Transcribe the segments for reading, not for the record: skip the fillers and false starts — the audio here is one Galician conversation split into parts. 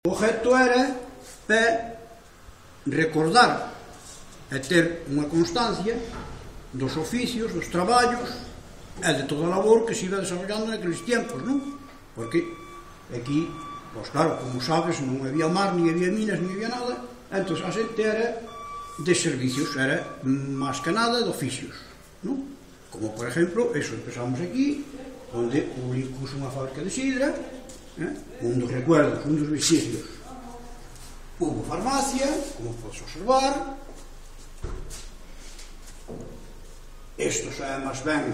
O objeto era para recordar e ter unha constancia dos oficios, dos traballos e de toda a labor que se iba desarrollando naqueles tempos, non? Porque aquí, pois claro, como sabes, non había mar, ni había minas, ni había nada, entón a xente era de servicios, era máis que nada de oficios, non? Como, por exemplo, eso, empezamos aquí, onde publicamos unha fábrica de sidra, un dos recuerdos, un dos vestigios. Hubo farmacia, como podes observar. Estos además ven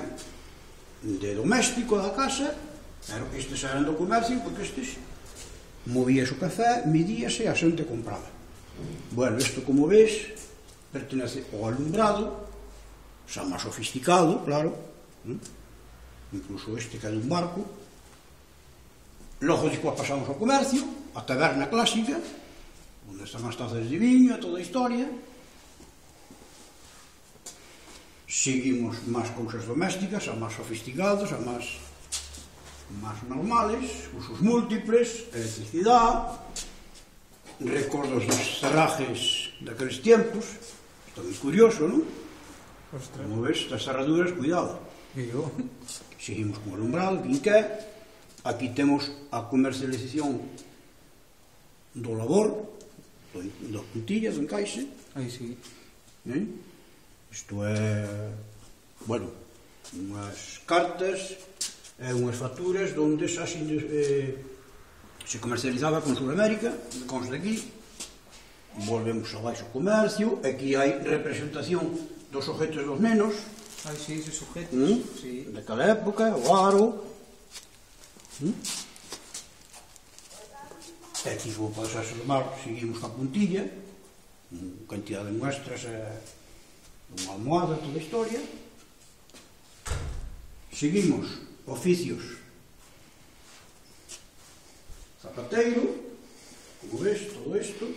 de doméstico da casa, pero estes eran do comercio, porque estes movías o café, medíase e a xente compraba. Bueno, isto, como ves, pertenece ao alumbrado, xa máis sofisticado, claro, incluso este que é dun barco. Logo despois pasamos ao comercio, a taberna clásica, onde están as tazas de viño, toda a historia. Seguimos máis cousas domésticas, a máis sofisticados, a máis normales, usos múltiples, electricidade, recordos dos cerrajes daqueles tempos. Isto é moi curioso, non? Como ves, estas cerraduras, cuidado. Seguimos con o alumbrado, quinqué. Aquí temos a comercialización do labor, das puntillas, do encaixe. Aí sí. Isto é, bueno, unhas cartas e unhas facturas onde xa se comercializaba con Sudamérica, consta aquí. Volvemos abaixo ao comercio. Aquí hai representación dos objetos dos nenos. Aí sí, esos objetos. Sí. Daquela época, o aro. E aquí, como podes observar, seguimos ca puntilla, cantidad de muestras, unha almohada, toda a historia. Seguimos oficios. Zapateiro, como ves, todo isto.